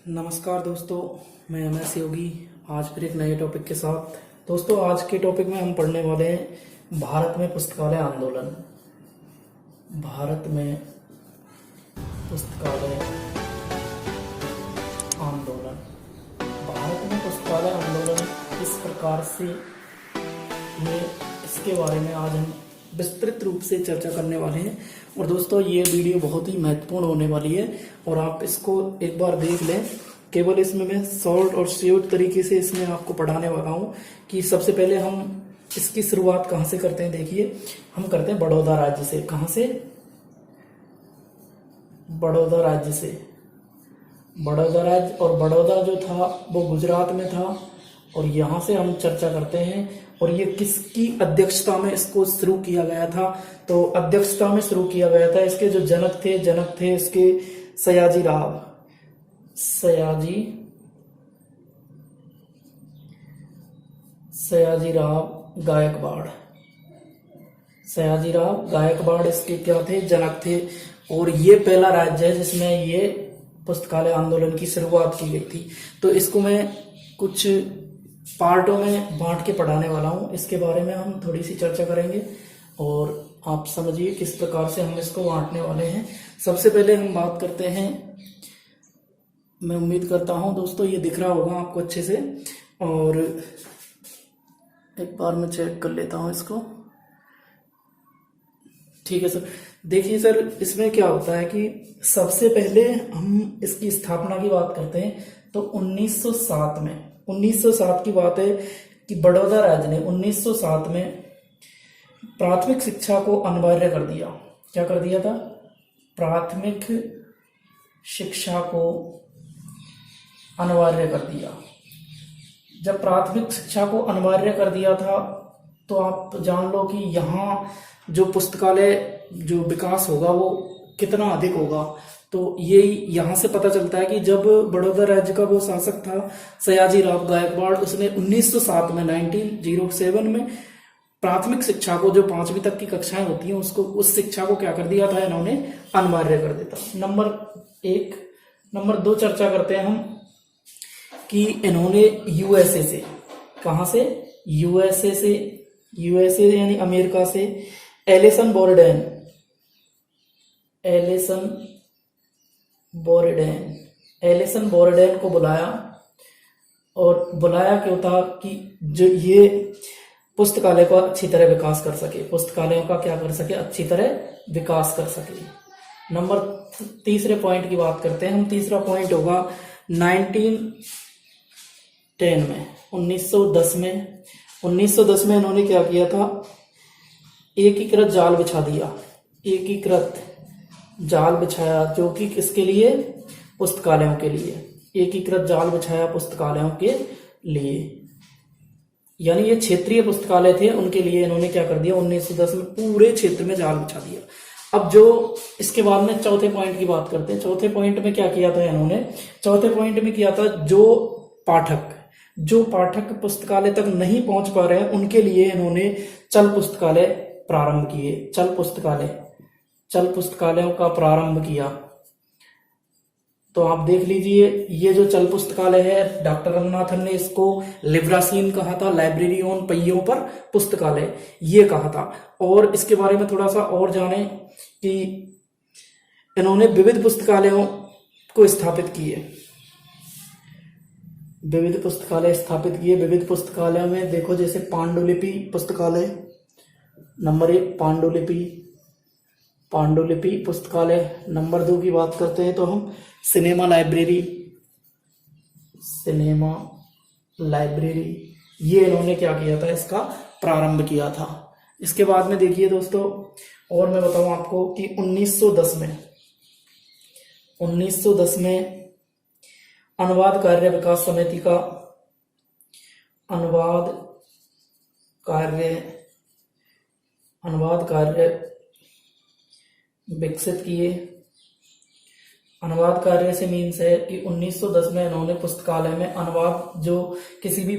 नमस्कार दोस्तों, मैं MS योगी आज फिर एक नए टॉपिक के साथ। दोस्तों, आज के टॉपिक में हम पढ़ने वाले हैं भारत में पुस्तकालय आंदोलन। भारत में पुस्तकालय आंदोलन। भारत में पुस्तकालय आंदोलन किस प्रकार से, ये इसके बारे में आज हम विस्तृत रूप से चर्चा करने वाले हैं। और दोस्तों, ये वीडियो बहुत ही महत्वपूर्ण होने वाली है और आप इसको एक बार देख लें। केवल इसमें मैं शॉर्ट और स्वीट तरीके से इसमें आपको पढ़ाने वाला हूँ कि सबसे पहले हम इसकी शुरुआत कहाँ से करते हैं। देखिए, हम करते हैं बड़ौदा राज्य से। कहाँ से? बड़ौदा राज्य से। बड़ौदा राज्य, और बड़ौदा जो था वो गुजरात में था। और यहाँ से हम चर्चा करते हैं। और ये किसकी अध्यक्षता में इसको शुरू किया गया था? तो अध्यक्षता में शुरू किया गया था। इसके जो जनक थे इसके सयाजी राव गायकवाड़। सयाजी राव गायकवाड़ इसके क्या थे? जनक थे। और ये पहला राज्य है जिसमें ये पुस्तकालय आंदोलन की शुरुआत की गई थी। तो इसको मैं कुछ पार्टों में बांट के पढ़ाने वाला हूं। इसके बारे में हम थोड़ी सी चर्चा करेंगे और आप समझिए किस प्रकार से हम इसको बांटने वाले हैं। सबसे पहले हम बात करते हैं, मैं उम्मीद करता हूं दोस्तों ये दिख रहा होगा आपको अच्छे से। और एक बार मैं चेक कर लेता हूं इसको। ठीक है सर। देखिए सर, इसमें क्या होता है कि सबसे पहले हम इसकी स्थापना की बात करते हैं तो 1907 की बात है कि बड़ौदा राज्य ने 1907 में प्राथमिक शिक्षा को अनिवार्य कर दिया। क्या कर दिया था? प्राथमिक शिक्षा को अनिवार्य कर दिया। जब प्राथमिक शिक्षा को अनिवार्य कर दिया था तो आप जान लो कि यहाँ जो पुस्तकालय जो विकास होगा वो कितना अधिक होगा। तो ये यहाँ से पता चलता है कि जब बड़ौदा राज्य का वो शासक था सयाजी राव गायकवाड़, उसने 1907 में 1907 में प्राथमिक शिक्षा को, जो 5वीं तक की कक्षाएं होती हैं, उसको, उस शिक्षा को क्या कर दिया था इन्होंने? अनिवार्य कर देता। नंबर 1। नंबर 2 चर्चा करते हैं हम कि इन्होंने USA से, कहां से? USA यानी अमेरिका से एलिसन बोर्डेन को बुलाया। और बुलाया क्यों था? कि जो ये पुस्तकालय का अच्छी तरह विकास कर सके, पुस्तकालयों का क्या कर सके? अच्छी तरह विकास कर सके। नंबर 3 पॉइंट की बात करते हैं हम। तीसरा पॉइंट होगा 1910 में इन्होंने क्या किया था? एकीकृत जाल बिछा दिया। एकीकृत जाल बिछाया, जो कि किसके लिए? पुस्तकालयों के लिए। एकीकृत जाल बिछाया पुस्तकालयों के लिए, यानी ये क्षेत्रीय पुस्तकालय थे, उनके लिए इन्होंने क्या कर दिया? 1910 में पूरे क्षेत्र में जाल बिछा दिया। अब जो इसके बाद में चौथे पॉइंट की बात करते हैं। चौथे पॉइंट में क्या किया था इन्होंने? चौथे पॉइंट में किया था जो पाठक पुस्तकालय तक नहीं पहुंच पा रहे हैं उनके लिए इन्होंने चल पुस्तकालय प्रारंभ किए। चल पुस्तकालयों का प्रारंभ किया। तो आप देख लीजिए, ये जो चल पुस्तकालय है, डॉक्टर रंगनाथन ने इसको लिब्रासीन कहा था, लाइब्रेरी ऑन पहियों पर पुस्तकालय ये कहा था। और इसके बारे में थोड़ा सा और जाने कि इन्होंने विविध पुस्तकालयों को स्थापित किए। विविध पुस्तकालय में देखो, जैसे पांडुलिपि पुस्तकालय, नंबर 1 पांडुलिपि पुस्तकालय। नंबर 2 की बात करते हैं तो हम सिनेमा लाइब्रेरी, ये इन्होंने क्या किया था? इसका प्रारंभ किया था। इसके बाद में देखिए दोस्तों, और मैं बताऊं आपको कि 1910 में अनुवाद कार्य विकास समिति का अनुवाद कार्य विकसित किए। अनुवाद कार्य से मीन्स है कि 1910 में इन्होंने पुस्तकालय में अनुवाद, जो किसी भी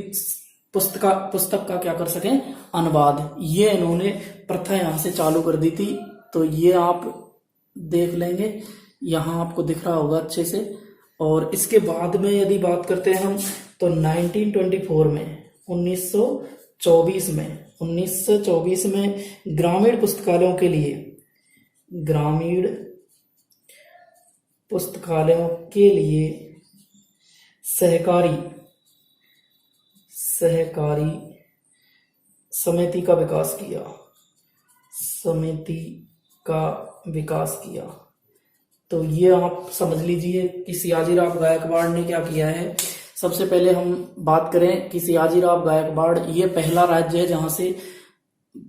पुस्तक का क्या कर सके? अनुवाद, ये इन्होंने प्रथा यहाँ से चालू कर दी थी। तो ये आप देख लेंगे, यहाँ आपको दिख रहा होगा अच्छे से। और इसके बाद में यदि बात करते हैं हम तो 1924 में 1924 में ग्रामीण पुस्तकालयों के लिए सहकारी समिति का विकास किया। तो ये आप समझ लीजिए कि सियाजीराव गायकवाड़ ने क्या किया है। सबसे पहले हम बात करें कि सियाजीराव गायकवाड़ ये पहला राज्य है जहां से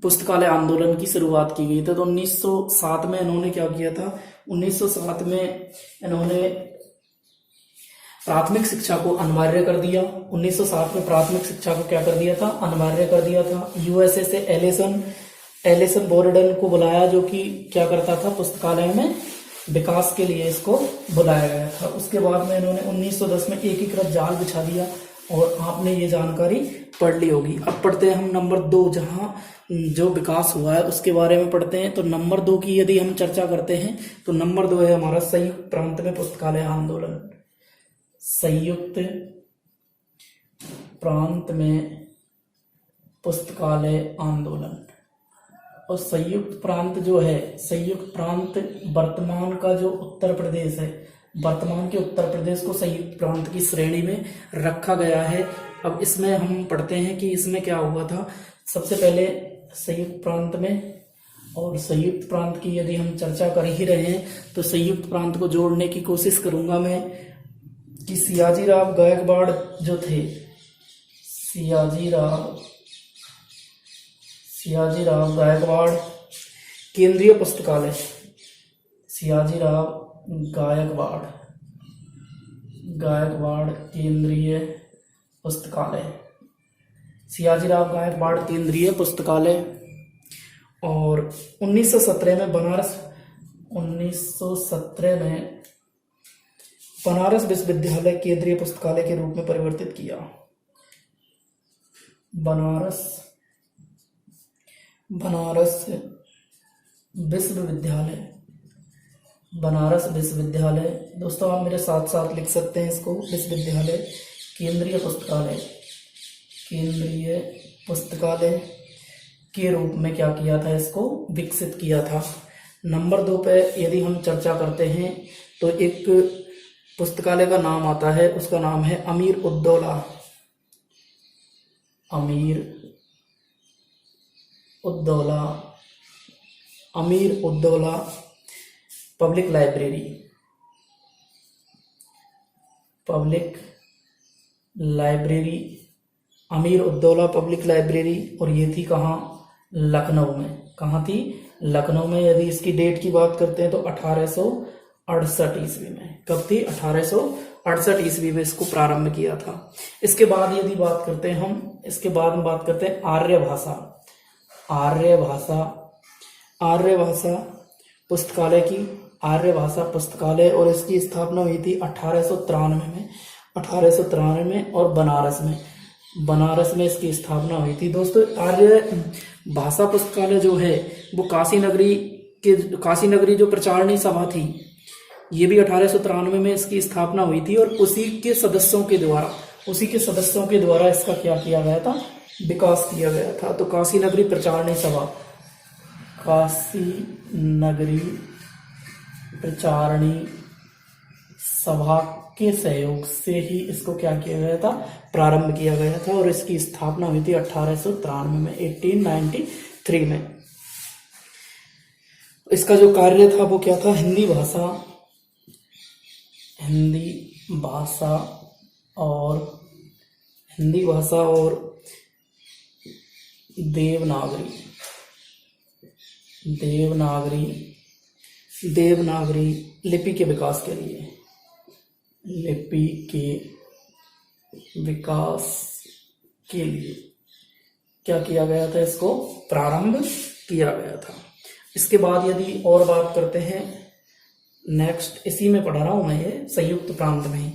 पुस्तकालय आंदोलन की शुरुआत की गई थी। तो 1907 में इन्होंने क्या किया था, 1907 में इन्होंने प्राथमिक शिक्षा को अनिवार्य कर दिया। 1907 में प्राथमिक शिक्षा को क्या कर दिया था, अनिवार्य कर दिया था। यूएसए से एलिसन बोर्डन को बुलाया, जो कि क्या करता था, पुस्तकालय में विकास के लिए इसको बुलाया गया था। उसके बाद में इन्होंने 1910 में एकीकृत जाल बिछा दिया और आपने ये जानकारी पढ़ ली होगी। अब पढ़ते हैं हम नंबर 2, जहां जो विकास हुआ है उसके बारे में पढ़ते हैं। तो नंबर 2 की यदि हम चर्चा करते हैं तो नंबर 2 है हमारा संयुक्त प्रांत में पुस्तकालय आंदोलन। संयुक्त प्रांत में पुस्तकालय आंदोलन। और संयुक्त प्रांत जो है, संयुक्त प्रांत वर्तमान का जो उत्तर प्रदेश है, वर्तमान के उत्तर प्रदेश को संयुक्त प्रांत की श्रेणी में रखा गया है। अब इसमें हम पढ़ते हैं कि इसमें क्या हुआ था। सबसे पहले संयुक्त प्रांत में, और संयुक्त प्रांत की यदि हम चर्चा कर ही रहे हैं तो संयुक्त प्रांत को जोड़ने की कोशिश करूंगा मैं कि सियाजीराव गायकवाड़ जो थे, सियाजीराव गायकवाड़ केंद्रीय पुस्तकालय, सियाजीराव गायकवाड़ केंद्रीय पुस्तकालय, सियाजीराव गायकवाड़ केंद्रीय पुस्तकालय। और 1917 में बनारस विश्वविद्यालय केंद्रीय पुस्तकालय के रूप में परिवर्तित किया। बनारस विश्वविद्यालय। दोस्तों आप मेरे साथ साथ लिख सकते हैं इसको, विश्वविद्यालय केंद्रीय पुस्तकालय के रूप में क्या किया था, इसको विकसित किया था। नंबर 2 पे यदि हम चर्चा करते हैं तो एक पुस्तकालय का नाम आता है, उसका नाम है अमीर उद्दौला पब्लिक लाइब्रेरी, अमीर उद्दौला पब्लिक लाइब्रेरी। और ये थी कहाँ, लखनऊ में। कहाँ थी, लखनऊ में। यदि इसकी डेट की बात करते हैं तो 1868 ईस्वी में। कब थी, 1868 ईस्वी में इसको प्रारंभ किया था। इसके बाद यदि बात करते हैं हम, इसके बाद हम बात करते हैं आर्य भाषा पुस्तकालय की। आर्य भाषा पुस्तकालय, और इसकी स्थापना हुई थी 1893 में और बनारस में इसकी स्थापना हुई थी। दोस्तों आर्य भाषा पुस्तकालय जो है वो काशी नगरी जो प्रचारणी सभा थी, ये भी 1893 में इसकी स्थापना हुई थी। और उसी के सदस्यों के द्वारा इसका क्या किया गया था, विकास किया गया था। तो काशी नगरी प्रचारणी सभा के सहयोग से ही इसको क्या किया गया था, प्रारंभ किया गया था। और इसकी स्थापना हुई थी 1893 में, 1893 में। इसका जो कार्य था वो क्या था, हिंदी भाषा और देवनागरी लिपि के विकास के लिए क्या किया गया था, इसको प्रारंभ किया गया था। इसके बाद यदि और बात करते हैं, नेक्स्ट इसी में पढ़ा रहा हूं मैं, ये संयुक्त प्रांत में ही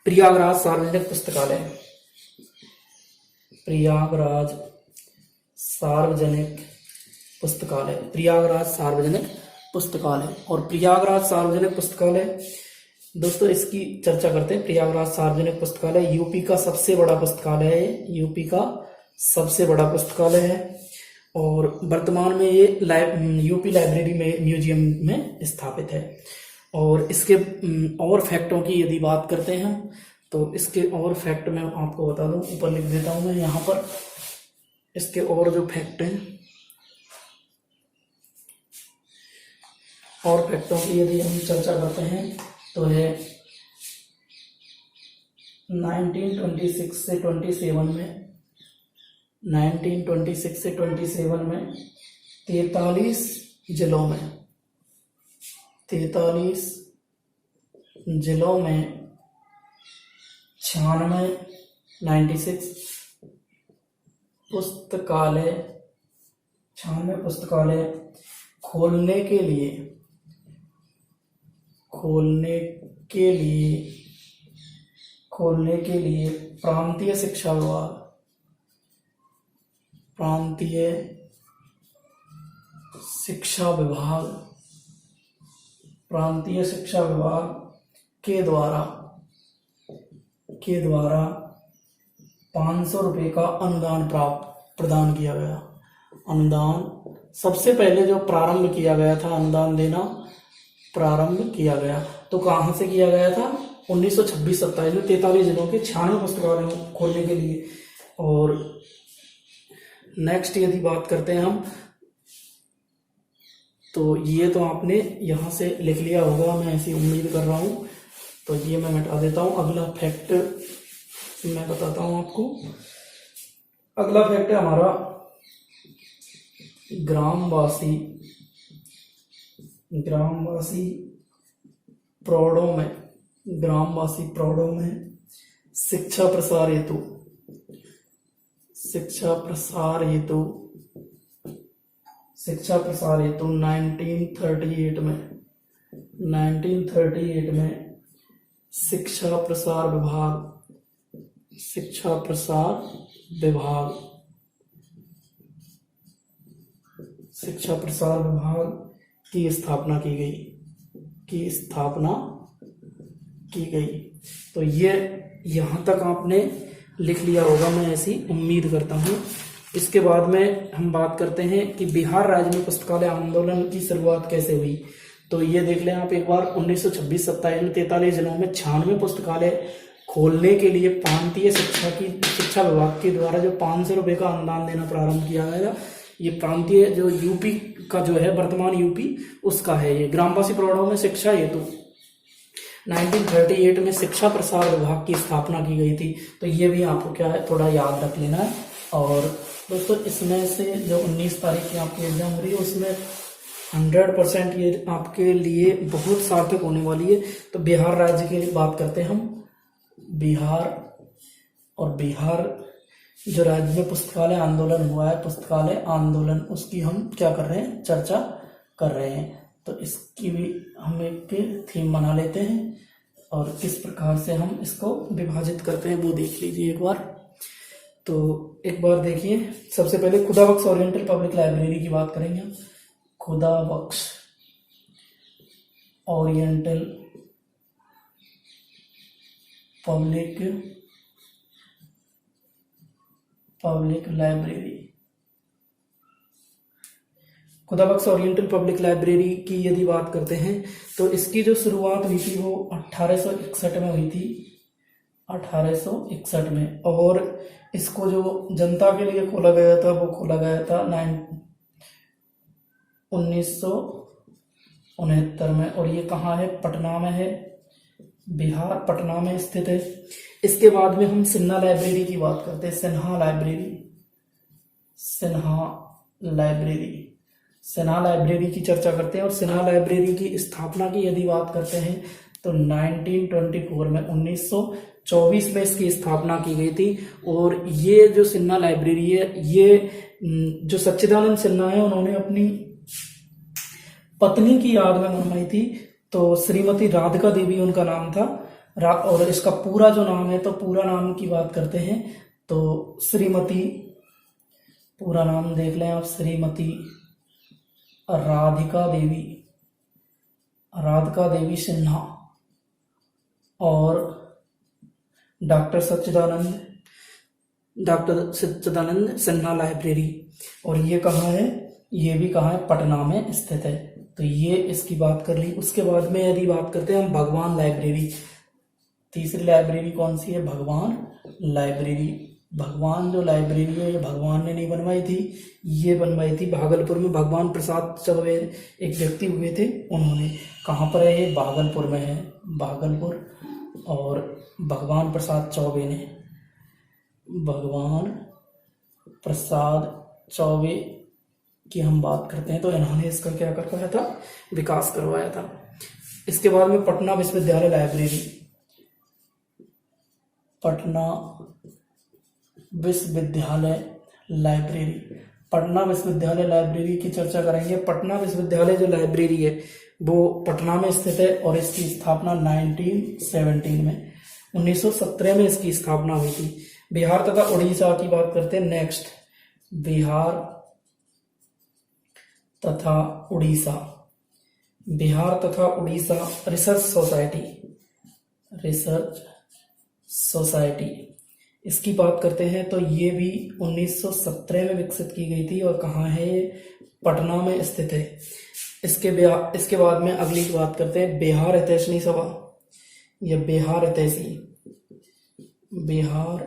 प्रयागराज सार्वजनिक पुस्तकालय। और प्रयागराज सार्वजनिक पुस्तकालय दोस्तों इसकी चर्चा करते हैं। प्रयागराज सार्वजनिक पुस्तकालय यूपी का सबसे बड़ा पुस्तकालय है, यूपी का सबसे बड़ा पुस्तकालय है और वर्तमान में ये यूपी लाइब्रेरी में म्यूजियम में स्थापित है। और इसके और फैक्टों की यदि बात करते हैं तो इसके और फैक्ट मैं आपको बता दूं, ऊपर लिख देता हूं मैं यहाँ पर इसके और जो फैक्ट हैं, और फैक्टों की यदि हम चर्चा करते हैं तो है 1926 से 27 में 1926 से 27 में 43 जिलों में 43 जिलों में 96 पुस्तकालय खोलने के लिए प्रांतीय शिक्षा विभाग के द्वारा 500 रुपये का अनुदान प्रदान किया गया। अनुदान सबसे पहले जो प्रारंभ किया गया था, अनुदान देना प्रारंभ किया गया तो कहाँ से किया गया था? 1926-27 में 43 जिलों के 96 पुस्तकालयों खोलने के लिए। और नेक्स्ट यदि बात करते हैं हम, तो ये तो आपने यहाँ से लिख लिया होगा, मैं ऐसी उम्मीद कर रहा हूँ, तो ये मैं मिटा देता हूँ। अगला फैक्ट मैं बताता हूँ आपको। अगला फैक्ट है हमारा ग्रामवासी प्रौढ़ों में शिक्षा प्रसार हेतु 1938 में शिक्षा प्रसार विभाग की स्थापना की गई। तो ये यहाँ तक आपने लिख लिया होगा, मैं ऐसी उम्मीद करता हूँ। इसके बाद में हम बात करते हैं कि बिहार राज्य में पुस्तकालय आंदोलन की शुरुआत कैसे हुई। तो ये देख लें आप एक बार, 1926-27 में 43 जिलों में 96 पुस्तकालय खोलने के लिए प्रांतीय शिक्षा विभाग के द्वारा जो 500 रुपये का अनुदान देना प्रारंभ किया गया। ये प्रांतीय जो यूपी का जो है, वर्तमान यूपी, उसका है ये। ग्रामवासी प्रौढ़ों में शिक्षा हेतु 1938 में शिक्षा प्रसार विभाग की स्थापना की गई थी। तो ये भी आपको क्या है, थोड़ा याद रख लेना है। और दोस्तों इसमें से जो 19 तारीख की आपकी एग्जाम हो रही है उसमें 100% ये आपके लिए बहुत सार्थक होने वाली है। तो बिहार राज्य की बात करते हैं हम। बिहार जो राज्य में पुस्तकालय आंदोलन हुआ है, पुस्तकालय आंदोलन, उसकी हम क्या कर रहे हैं, चर्चा कर रहे हैं। तो इसकी भी हम एक थीम बना लेते हैं और किस प्रकार से हम इसको विभाजित करते हैं वो देख लीजिए एक बार। तो एक बार देखिए, सबसे पहले खुदाबख्श ओरिएंटल पब्लिक लाइब्रेरी की बात करेंगे हम। Khudabakhsh oriental public library, Khudabakhsh oriental public library की यदि बात करते हैं तो इसकी जो शुरुआत हुई थी वो 1861 में हुई थी, 1861 में। और इसको जो जनता के लिए खोला गया था वो खोला गया था 1969 में। और ये कहाँ है, पटना में है, बिहार, पटना में स्थित है। इसके बाद में हम सिन्हा लाइब्रेरी की बात करते हैं। सिन्हा लाइब्रेरी की चर्चा करते हैं। और सिन्हा लाइब्रेरी की स्थापना की यदि बात करते हैं तो 1924 में 1924 में इसकी स्थापना की गई थी। और ये जो सिन्हा लाइब्रेरी है, ये जो सच्चिदानंद सिन्हा है उन्होंने अपनी पत्नी की याद में बनवाई थी। तो श्रीमती राधिका देवी उनका नाम था। और इसका पूरा जो नाम है, तो पूरा नाम की बात करते हैं तो श्रीमती, पूरा नाम देख लें आप, श्रीमती राधिका देवी सिन्हा। और डॉक्टर सच्चिदानंद सिन्हा लाइब्रेरी। और ये कहाँ है, ये भी कहाँ है, पटना में स्थित है। तो ये इसकी बात कर ली। उसके बाद में यदि बात करते हैं हम भगवान लाइब्रेरी, तीसरी लाइब्रेरी कौन सी है, भगवान लाइब्रेरी। भगवान जो लाइब्रेरी है ये भगवान ने नहीं बनवाई थी, ये बनवाई थी भागलपुर में भगवान प्रसाद चौबे एक व्यक्ति हुए थे उन्होंने। कहाँ पर है ये, भागलपुर में है, भागलपुर। और भगवान प्रसाद चौबे ने, भगवान प्रसाद चौबे की हम बात करते हैं तो इन्होंने इसका क्या करवाया था, विकास करवाया था। इसके बाद में पटना विश्वविद्यालय लाइब्रेरी, पटना विश्वविद्यालय लाइब्रेरी, पटना विश्वविद्यालय लाइब्रेरी की चर्चा करेंगे। पटना विश्वविद्यालय जो लाइब्रेरी है वो पटना में स्थित है और इसकी स्थापना 1917 में, 1917 में इसकी स्थापना हुई थी। बिहार तथा उड़ीसा की बात करते हैं नेक्स्ट, बिहार तथा उड़ीसा, बिहार तथा Orissa research society, research society इसकी बात करते हैं तो ये भी 1917 में विकसित की गई थी। और कहाँ है ये, पटना में स्थित है। इसके बाद में अगली की बात करते हैं बिहार हितैषणी सभा, या बिहार हितैषी, बिहार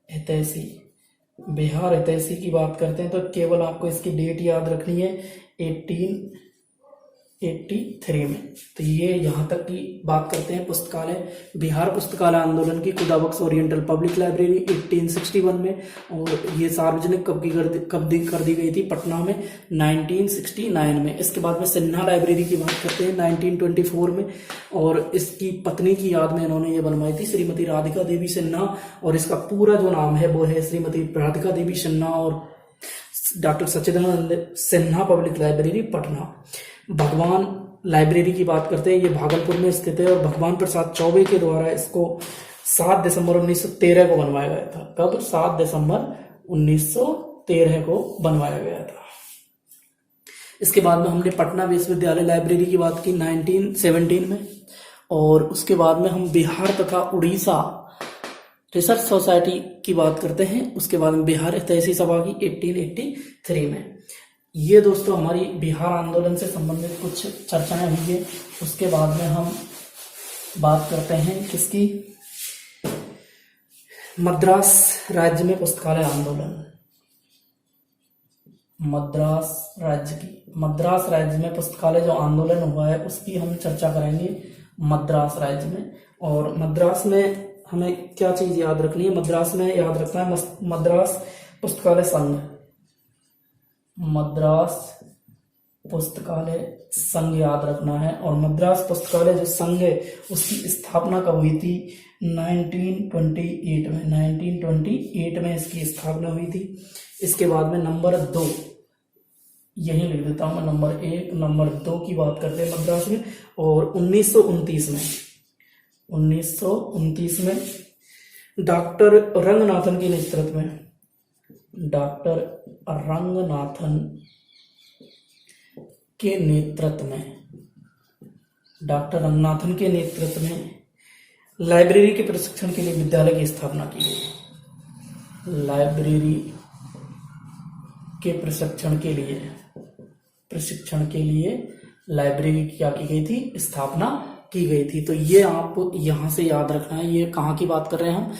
हितैषी, बिहार हितैषी की बात करते हैं तो केवल आपको इसकी डेट याद रखनी है 1883 में। तो ये यहाँ तक की बात करते हैं पुस्तकालय, बिहार पुस्तकालय आंदोलन की खुदाबख्श ओरिएंटल पब्लिक लाइब्रेरी 1861 में। और ये सार्वजनिक कब कर दी गई थी, पटना में 1969 में। इसके बाद में सिन्हा लाइब्रेरी की बात करते हैं 1924 में। और इसकी पत्नी की याद में इन्होंने ये बनवाई थी, श्रीमती राधिका देवी सिन्हा। और इसका पूरा जो नाम है वो है श्रीमती राधिका देवी सिन्हा और डॉक्टर सच्चिदानंद सिन्हा पब्लिक लाइब्रेरी पटना। भगवान लाइब्रेरी की बात करते हैं, ये भागलपुर में स्थित है और भगवान प्रसाद चौबे के द्वारा इसको 7 दिसंबर 1913 को बनवाया गया था। कब, 7 दिसंबर 1913 को बनवाया गया था। इसके बाद में हमने पटना विश्वविद्यालय लाइब्रेरी की बात की 1917 में। और उसके बाद में हम बिहार तथा उड़ीसा रिसर्च सोसाइटी की बात करते हैं। उसके बाद में बिहार हितैषी सभा की 1883 में। ये दोस्तों हमारी बिहार आंदोलन से संबंधित कुछ चर्चाएं हुई है। उसके बाद में हम बात करते हैं किसकी, मद्रास राज्य में पुस्तकालय आंदोलन, मद्रास राज्य की, मद्रास राज्य में पुस्तकालय जो आंदोलन हुआ है उसकी हम चर्चा करेंगे मद्रास राज्य में। और मद्रास में हमें क्या चीज याद रखनी है, मद्रास में याद रखना है मद्रास पुस्तकालय संघ, मद्रास पुस्तकालय संघ याद रखना है। और मद्रास पुस्तकालय जो संघ है उसकी स्थापना कब हुई थी, 1928 में, 1928 में इसकी स्थापना हुई थी। इसके बाद में नंबर 2, यही लिख देता हूं मैं, नंबर 1, नंबर 2 की बात करते हैं मद्रास में। और 1929 में डॉक्टर रंगनाथन के नेतृत्व में, डॉक्टर रंगनाथन के नेतृत्व में लाइब्रेरी के प्रशिक्षण के लिए विद्यालय की स्थापना की गई। लाइब्रेरी के प्रशिक्षण के लिए लाइब्रेरी की क्या की गई थी, स्थापना की गई थी। तो ये आप यहां से याद रखना है। ये कहाँ की बात कर रहे हैं हम,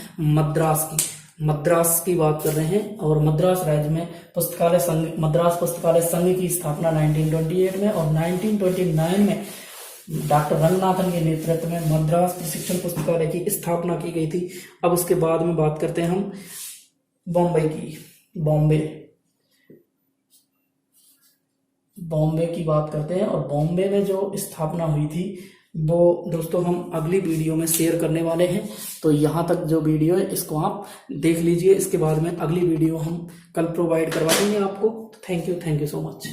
मद्रास की बात कर रहे हैं। और मद्रास राज्य में पुस्तकालय संघ, मद्रास पुस्तकालय संघ की स्थापना 1928 में। और 1929 में डॉक्टर रंगनाथन के नेतृत्व में मद्रास प्रशिक्षण पुस्तकालय की स्थापना की गई थी। अब उसके बाद में बात करते हैं हम बॉम्बे की, बॉम्बे की बात करते हैं। और बॉम्बे में जो स्थापना हुई थी वो दोस्तों हम अगली वीडियो में शेयर करने वाले हैं। तो यहाँ तक जो वीडियो है इसको आप देख लीजिए। इसके बाद में अगली वीडियो हम कल प्रोवाइड करवा देंगे आपको। Thank you so much.